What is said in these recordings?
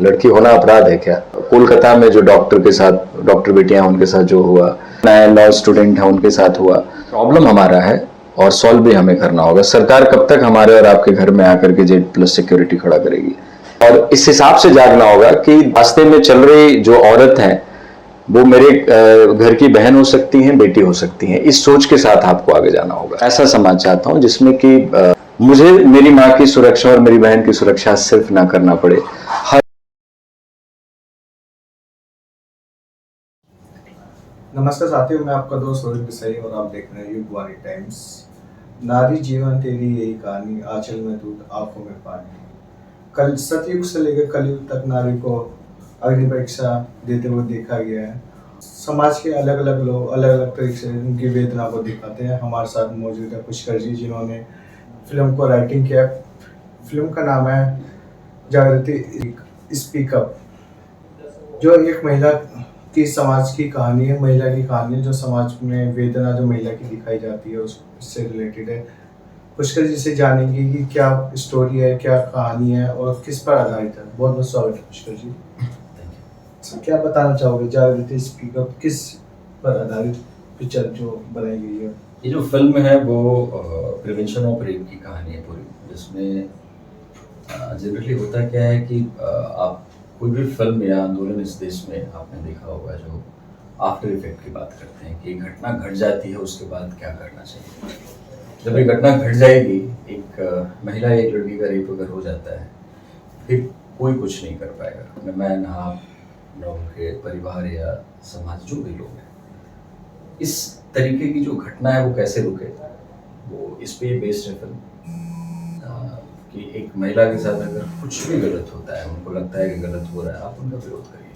लड़की होना अपराध है क्या? कोलकाता में जो डॉक्टर के साथ, डॉक्टर बेटियां उनके साथ जो हुआ, नए लॉ स्टूडेंट हैं उनके साथ हुआ, प्रॉब्लम हमारा है और सॉल्व भी हमें करना होगा। सरकार कब तक हमारे और आपके घर में आकर के Z+ सिक्योरिटी खड़ा करेगी? और इस हिसाब से जागना होगा कि रास्ते में चल रही जो औरत है वो मेरे घर की बहन हो सकती हैं, बेटी हो सकती हैं। इस सोच के साथ आपको आगे जाना होगा। ऐसा समाज चाहता हूं जिसमें कि मुझे मेरी माँ की सुरक्षा और मेरी बहन की सुरक्षा सिर्फ ना करना पड़े। नमस्कार साथियों, मैं आपका दोस्त रोहित बिसाई और आप देख रहे हैं युगवाणी टाइम्स। नारी जीवन तेरी यही कहानी, आंचल में दूध आंखों में पानी। कल सतयुग से लेकर कलयुग तक नारी को अग्नि परीक्षा देते हुए देखा गया है। समाज के अलग अलग लोग अलग अलग तरीके से उनकी वेदना को दिखाते हैं। हमारे साथ मौजूद है पुष्कर जी, जिन्होंने फिल्म को राइटिंग किया। फिल्म का नाम है जागृति स्पीकअप, जो एक महिला की समाज की कहानी है, महिला की कहानी है, जो समाज में वेदना जो महिला की दिखाई जाती है उससे रिलेटेड है। पुष्कर जी से जानेंगे कि क्या स्टोरी है, क्या कहानी है और किस पर आधारित है। बहुत बहुत स्वागत है पुष्कर जी। सर, क्या बताना चाहोगे, जागृति स्पीकअप किस पर आधारित पिक्चर जो बनाई गई है? ये जो फिल्म है वो प्रिवेंशन ऑफ रेप की कहानी है पूरी, जिसमें जनरली होता क्या है कि आप कोई भी फिल्म या आंदोलन इस देश में आपने देखा होगा जो आफ्टर इफेक्ट की बात करते हैं कि एक घटना घट जाती है उसके बाद क्या करना चाहिए। जब एक घटना घट जाएगी, एक महिला एक लड़की का रेप अगर हो जाता है, फिर कोई कुछ नहीं कर पाएगा, न मैं न आप न उनके परिवार या समाज, जो भी लोग हैं। इस तरीके की जो घटना है वो कैसे रुके, वो इस पे बेस्ड है फिल्म। कि एक महिला के साथ अगर कुछ भी गलत होता है, उनको लगता है कि गलत हो रहा है, आप उनका विरोध करिए।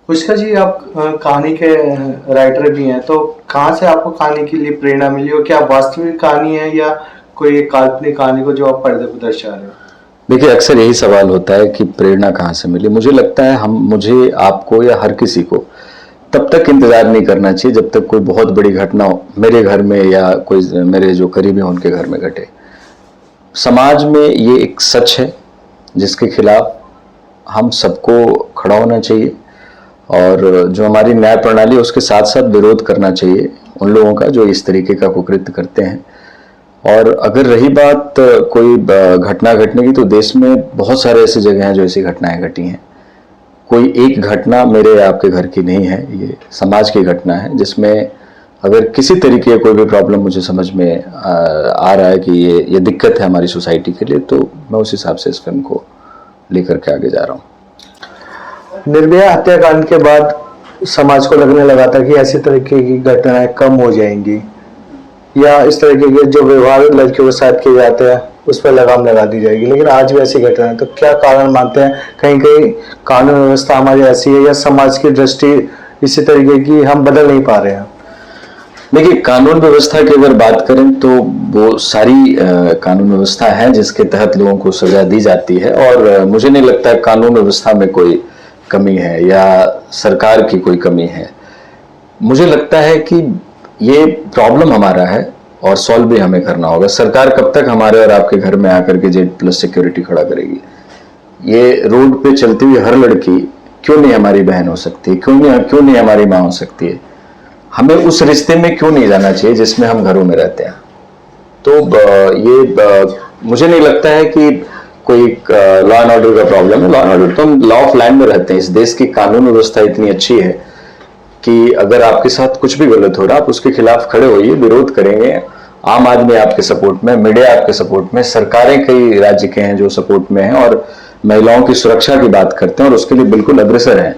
पुष्कर जी, आप कहानी के राइटर भी हैं, तो कहाँ से आपको कहानी के लिए प्रेरणा मिली और क्या वास्तविक कहानी है या कोई एक काल्पनिक कहानी को जो आप पर्दे पर दर्शा रहे हो? देखिए, अक्सर यही सवाल होता है कि प्रेरणा कहाँ से मिली। मुझे लगता है मुझे, आपको या हर किसी को तब तक इंतजार नहीं करना चाहिए जब तक कोई बहुत बड़ी घटना हो मेरे घर में या कोई मेरे जो करीबी हो उनके घर में घटे। समाज में ये एक सच है जिसके खिलाफ हम सबको खड़ा होना चाहिए और जो हमारी न्याय प्रणाली है उसके साथ साथ विरोध करना चाहिए उन लोगों का जो इस तरीके का कुकृत्य करते हैं। और अगर रही बात कोई घटना घटने की, तो देश में बहुत सारे ऐसी जगह हैं जो ऐसी घटनाएं घटी हैं। कोई एक घटना मेरे या आपके घर की नहीं है, ये समाज की घटना है, जिसमें अगर किसी तरीके कोई भी प्रॉब्लम मुझे समझ में आ रहा है कि ये दिक्कत है हमारी सोसाइटी के लिए, तो मैं उस हिसाब से इस फिल्म को लेकर के आगे जा रहा हूँ। निर्भया हत्याकांड के बाद समाज को लगने लगा था कि ऐसी तरीके की घटनाएं कम हो जाएंगी या इस तरीके के जो व्यवहार लड़कियों के साथ किए जाते हैं उस पर लगाम लगा दी जाएगी, लेकिन आज भी ऐसी घटनाएं, तो क्या कारण मानते हैं? कहीं कहीं कानून व्यवस्था हमारी ऐसी है या समाज की दृष्टि इसी तरीके की हम बदल नहीं पा रहे हैं? देखिए, कानून व्यवस्था की अगर बात करें तो वो सारी कानून व्यवस्था है जिसके तहत लोगों को सजा दी जाती है और मुझे नहीं लगता कानून व्यवस्था में कोई कमी है या सरकार की कोई कमी है। मुझे लगता है कि ये प्रॉब्लम हमारा है और सॉल्व भी हमें करना होगा। सरकार कब तक हमारे और आपके घर में आकर के Z+ सिक्योरिटी खड़ा करेगी? ये रोड पे चलती हुई हर लड़की क्यों नहीं हमारी बहन हो सकती है? क्यों नहीं हमारी माँ हो सकती है? हमें उस रिश्ते में क्यों नहीं जाना चाहिए जिसमें हम घरों में रहते हैं? तो मुझे नहीं लगता है कि कोई लॉ एंड ऑर्डर का प्रॉब्लम है। लॉ एंड ऑर्डर तो हम लॉ ऑफ लैंड में रहते हैं। इस देश की कानून व्यवस्था इतनी अच्छी है कि अगर आपके साथ कुछ भी गलत हो रहा है आप उसके खिलाफ खड़े होइए, विरोध करेंगे। आम आदमी आपके सपोर्ट में, मीडिया आपके सपोर्ट में, सरकारें कई राज्य के हैं जो सपोर्ट में हैं और महिलाओं की सुरक्षा की बात करते हैं और उसके लिए बिल्कुल अग्रसर हैं।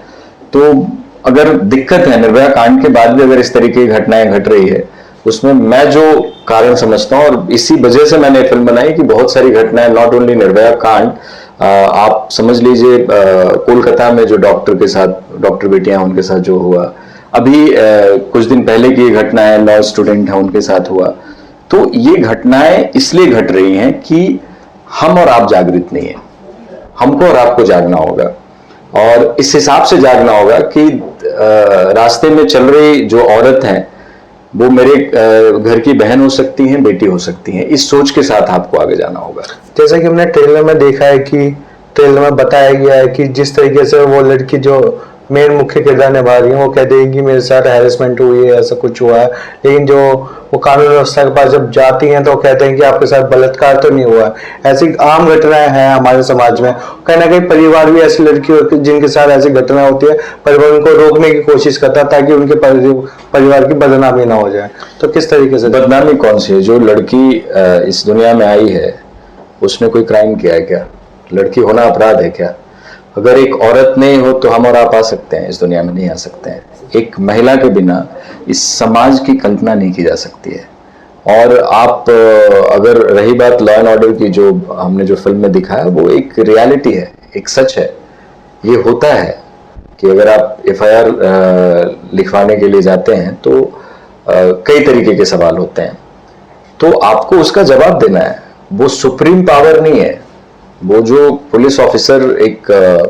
तो अगर दिक्कत है, निर्भया कांड के बाद भी अगर इस तरीके की घटनाएं घट रही है, उसमें मैं जो कारण समझता हूं और इसी वजह से मैंने फिल्म बनाई कि बहुत सारी घटनाएं, नॉट ओनली निर्भया कांड, आप समझ लीजिए कोलकाता में जो डॉक्टर के साथ, डॉक्टर बेटियां उनके साथ जो हुआ, अभी कुछ दिन पहले की घटना है, लॉ स्टूडेंट है उनके साथ हुआ। तो ये घटनाएं इसलिए घट रही हैं कि हम और आप जागृत नहीं है। हमको और आपको जागना होगा और इस हिसाब से जागना होगा कि रास्ते में चल रही जो औरत है वो मेरे घर की बहन हो सकती हैं, बेटी हो सकती हैं। इस सोच के साथ आपको आगे जाना होगा। जैसा कि हमने ट्रेलर में देखा है कि ट्रेलर में बताया गया है कि जिस तरीके से वो लड़की जो मेन मुख्य किरदार निभा रही है वो कहते हैं कि मेरे साथ हैरेसमेंट हुई है, ऐसा कुछ हुआ है, लेकिन जो वो कानून व्यवस्था के पास जब जाती हैं तो वो कहते हैं कि आपके साथ बलात्कार तो नहीं हुआ है। ऐसी आम घटनाएं हैं हमारे समाज में। कहीं ना कहीं परिवार भी ऐसी लड़की होती है जिनके साथ ऐसी घटना होती है, परिवार उनको रोकने की कोशिश करता है ताकि उनके परिवार की बदनामी ना हो जाए। तो किस तरीके से बदनामी कौन सी है? जो लड़की इस दुनिया में आई है उसने कोई क्राइम किया है क्या? लड़की होना अपराध है क्या? अगर एक औरत नहीं हो तो हम और आप आ सकते हैं, इस दुनिया में नहीं आ सकते हैं। एक महिला के बिना इस समाज की कल्पना नहीं की जा सकती है। और आप अगर रही बात लॉ एंड ऑर्डर की, जो हमने जो फिल्म में दिखाया वो एक रियलिटी है, एक सच है। ये होता है कि अगर आप FIR लिखवाने के लिए जाते हैं तो कई तरीके के सवाल होते हैं, तो आपको उसका जवाब देना है। वो सुप्रीम पावर नहीं है। वो जो पुलिस ऑफिसर एक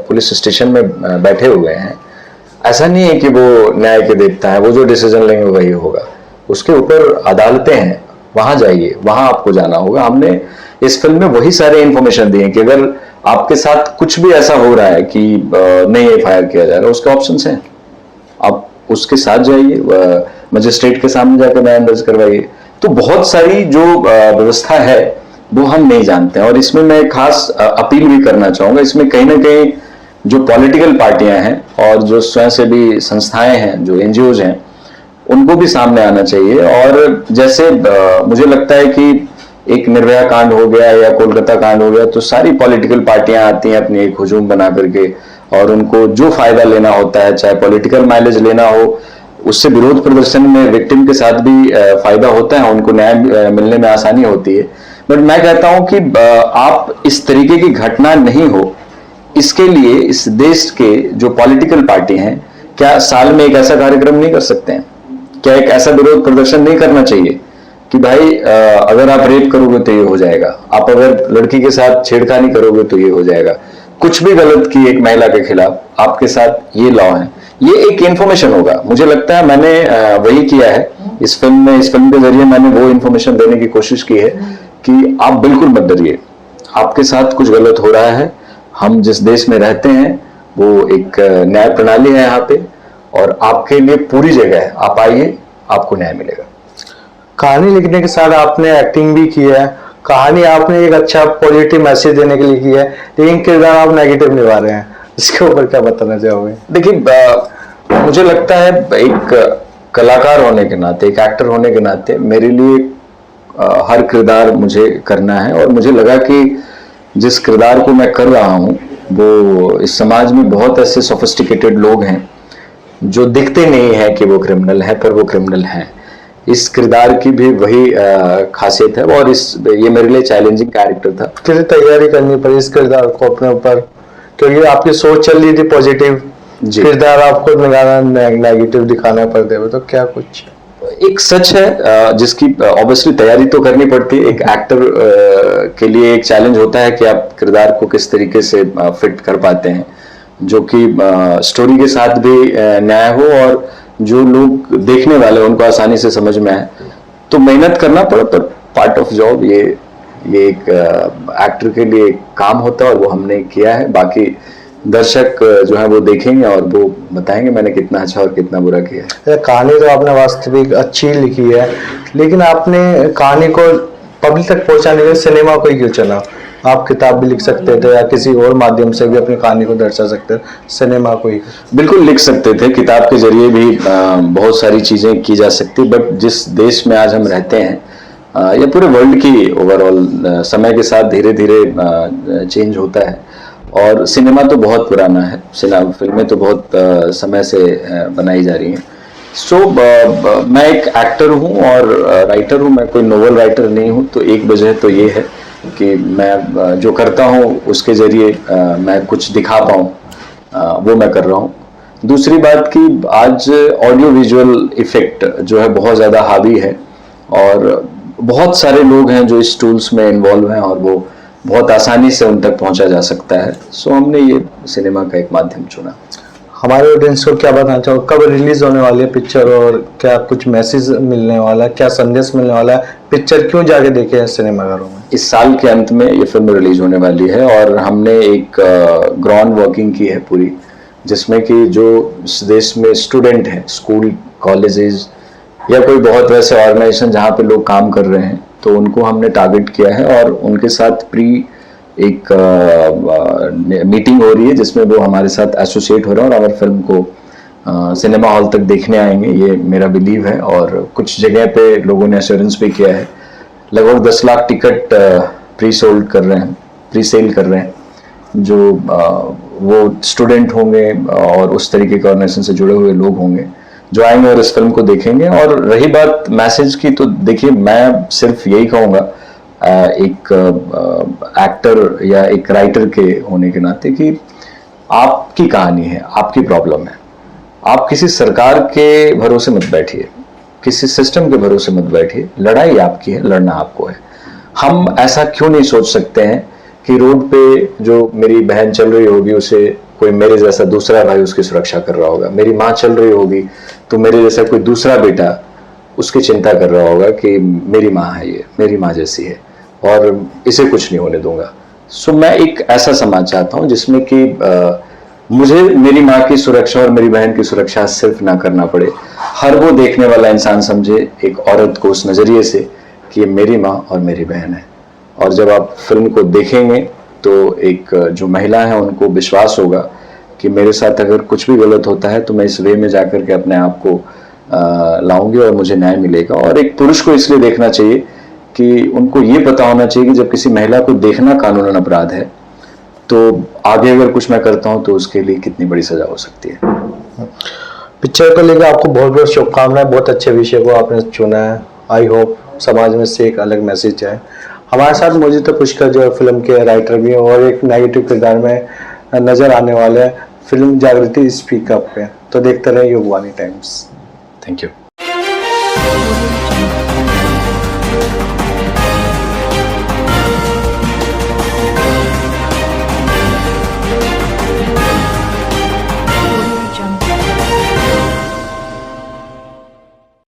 पुलिस स्टेशन में बैठे हुए हैं, ऐसा नहीं है कि वो न्याय के देवता है, वो जो डिसीजन लेंगे वही होगा। उसके ऊपर अदालतें हैं, वहां जाइए, वहां आपको जाना होगा। हमने इस फिल्म में वही सारे इंफॉर्मेशन दिए कि अगर आपके साथ कुछ भी ऐसा हो रहा है कि नहीं FIR किया जा रहा है, उसके ऑप्शंस हैं। आप उसके साथ जाइए, मजिस्ट्रेट के सामने जाकर बयान दर्ज करवाइए। तो बहुत सारी जो व्यवस्था है वो हम नहीं जानते हैं। और इसमें मैं खास अपील भी करना चाहूंगा, इसमें कहीं ना कहीं जो पॉलिटिकल पार्टियां हैं और जो स्वयंसेवी संस्थाएं हैं, जो NGOs हैं, उनको भी सामने आना चाहिए। और जैसे मुझे लगता है कि एक निर्भया कांड हो गया या कोलकाता कांड हो गया, तो सारी पॉलिटिकल पार्टियां आती हैं अपनी एक हुजूम बना करके, और उनको जो फायदा लेना होता है, चाहे पॉलिटिकल माइलेज लेना हो, उससे विरोध प्रदर्शन में विक्टिम के साथ भी फायदा होता है, उनको न्याय मिलने में आसानी होती है। बट मैं कहता हूं कि आप इस तरीके की घटना नहीं हो, इसके लिए इस देश के जो पॉलिटिकल पार्टी हैं, क्या साल में एक ऐसा कार्यक्रम नहीं कर सकते हैं? क्या एक ऐसा विरोध प्रदर्शन नहीं करना चाहिए कि भाई अगर आप रेप करोगे तो ये हो जाएगा, आप अगर लड़की के साथ छेड़खानी करोगे तो ये हो जाएगा, कुछ भी गलत की एक महिला के खिलाफ आपके साथ ये लॉ है। ये एक इंफॉर्मेशन होगा। मुझे लगता है मैंने वही किया है इस फिल्म में। इस फिल्म के जरिए मैंने वो इंफॉर्मेशन देने की कोशिश की है कि आप बिल्कुल मत डरिए, आपके साथ कुछ गलत हो रहा है। हम जिस देश में रहते हैं वो एक न्याय प्रणाली है यहाँ पे, और आपके लिए पूरी जगह है। आप आइए, आपको न्याय मिलेगा। कहानी लिखने के साथ आपने एक्टिंग भी की है, कहानी आपने एक अच्छा पॉजिटिव मैसेज देने के लिए की है, लेकिन किरदार आप नेगेटिव निभा रहे हैं, इसके ऊपर क्या बताना चाहोगे? देखिए, मुझे लगता है एक कलाकार होने के नाते, एक एक्टर होने के नाते मेरे लिए हर किरदार मुझे करना है। और मुझे लगा कि जिस किरदार को मैं कर रहा हूँ वो इस समाज में बहुत ऐसे सोफिस्टिकेटेड लोग हैं जो दिखते नहीं है कि वो क्रिमिनल है, पर वो क्रिमिनल हैं। इस किरदार की भी वही खासियत है, और ये मेरे लिए चैलेंजिंग कैरेक्टर था। कैसे तैयारी करनी पड़ी इस किरदार को अपने ऊपर, क्योंकि आपकी सोच चल रही थी पॉजिटिव, किरदार आपको नेगेटिव दिखाना पड़ता है, तो क्या कुछ एक सच है जिसकी ऑब्वियसली तैयारी तो करनी पड़ती है। एक एक्टर के लिए एक चैलेंज होता है कि आप किरदार को किस तरीके से फिट कर पाते हैं, जो कि स्टोरी के साथ भी न्याय हो और जो लोग देखने वाले उनको आसानी से समझ में आए। तो मेहनत करना पड़ा, पर पार्ट ऑफ जॉब ये एक एक्टर के लिए एक काम होता है, और वो हमने किया है। बाकी दर्शक जो है वो देखेंगे और वो बताएंगे मैंने कितना अच्छा और कितना बुरा किया है। कहानी तो आपने वास्तविक अच्छी लिखी है, लेकिन आपने कहानी को पब्लिक तक पहुंचाने के लिए सिनेमा को ही क्यों चुना? आप किताब भी लिख सकते थे या किसी और माध्यम से भी अपनी कहानी को दर्शा सकते थे, सिनेमा को ही? बिल्कुल लिख सकते थे, किताब के जरिए भी बहुत सारी चीजें की जा सकती, बट जिस देश में आज हम रहते हैं या पूरे वर्ल्ड की ओवरऑल समय के साथ धीरे धीरे चेंज होता है, और सिनेमा तो बहुत पुराना है, फिल्में तो बहुत समय से बनाई जा रही हैं। सो मैं एक एक्टर हूँ और राइटर हूँ, मैं कोई नोवेल राइटर नहीं हूँ। तो एक वजह तो ये है कि मैं जो करता हूँ उसके जरिए मैं कुछ दिखा पाऊँ, वो मैं कर रहा हूँ। दूसरी बात कि आज ऑडियो विजुअल इफेक्ट जो है बहुत ज़्यादा हावी है, और बहुत सारे लोग हैं जो इस टूल्स में इन्वॉल्व हैं, और वो बहुत आसानी से उन तक पहुंचा जा सकता है। सो हमने ये सिनेमा का एक माध्यम चुना। हमारे ऑडियंस को क्या बताना चाहो, कब रिलीज होने वाली है पिक्चर और क्या कुछ मैसेज मिलने वाला है, क्या संदेश मिलने वाला है, पिक्चर क्यों जाके देखे हैं सिनेमाघरों में? इस साल के अंत में ये फिल्म रिलीज होने वाली है और हमने एक ग्राउंड वर्किंग की है पूरी, जिसमें कि जो इस देश में स्टूडेंट हैं, स्कूल कॉलेजेस या कोई बहुत वैसे ऑर्गेनाइजेशन जहाँ पे लोग काम कर रहे हैं, तो उनको हमने टारगेट किया है और उनके साथ एक मीटिंग हो रही है जिसमें वो हमारे साथ एसोसिएट हो रहे हैं और हमारी फिल्म को सिनेमा हॉल तक देखने आएंगे, ये मेरा बिलीव है। और कुछ जगह पे लोगों ने एश्योरेंस भी किया है, लगभग 10 लाख टिकट प्री सेल कर रहे हैं जो वो स्टूडेंट होंगे और उस तरीके के ऑर्गेनाइजेशन से जुड़े हुए लोग होंगे जो आएंगे और इस फिल्म को देखेंगे। और रही बात मैसेज की, तो देखिए मैं सिर्फ यही कहूँगा एक एक्टर या एक राइटर के होने के नाते कि आपकी कहानी है, आपकी प्रॉब्लम है, आप किसी सरकार के भरोसे मत बैठिए, किसी सिस्टम के भरोसे मत बैठिए, लड़ाई आपकी है, लड़ना आपको है। हम ऐसा क्यों नहीं सोच सकते हैं कि रोड पे जो मेरी बहन चल रही होगी उसे कोई मेरे जैसा दूसरा भाई उसकी सुरक्षा कर रहा होगा, मेरी माँ चल रही होगी तो मेरे जैसा कोई दूसरा बेटा उसकी चिंता कर रहा होगा कि मेरी माँ है, ये मेरी माँ जैसी है और इसे कुछ नहीं होने दूंगा। सो मैं एक ऐसा समाज चाहता हूँ जिसमें कि मुझे मेरी माँ की सुरक्षा और मेरी बहन की सुरक्षा सिर्फ ना करना पड़े, हर वो देखने वाला इंसान समझे एक औरत को उस नजरिए से कि ये मेरी माँ और मेरी बहन है। और जब आप फिल्म को देखेंगे तो एक जो महिला है उनको विश्वास होगा कि मेरे साथ अगर कुछ भी गलत होता है तो मैं इस वे में जाकर के अपने आप को लाऊंगी और मुझे न्याय मिलेगा। और एक पुरुष को इसलिए देखना चाहिए कि उनको ये पता होना चाहिए कि जब किसी महिला को देखना कानूनन अपराध है तो आगे अगर कुछ मैं करता हूं तो उसके लिए कितनी बड़ी सजा हो सकती है। पिक्चर को लेकर आपको बहुत बहुत शुभकामनाएं, बहुत अच्छे विषय को आपने चुना है। आई होप समाज में से एक अलग मैसेज जाए। हमारे साथ मौजूद है पुष्कर जो फिल्म के राइटर भी हैं और एक नेगेटिव किरदार में नजर आने वाले हैं फिल्म जागृति स्पीक अप पे। तो देखते रहे युगवाणी टाइम्स। Thank you.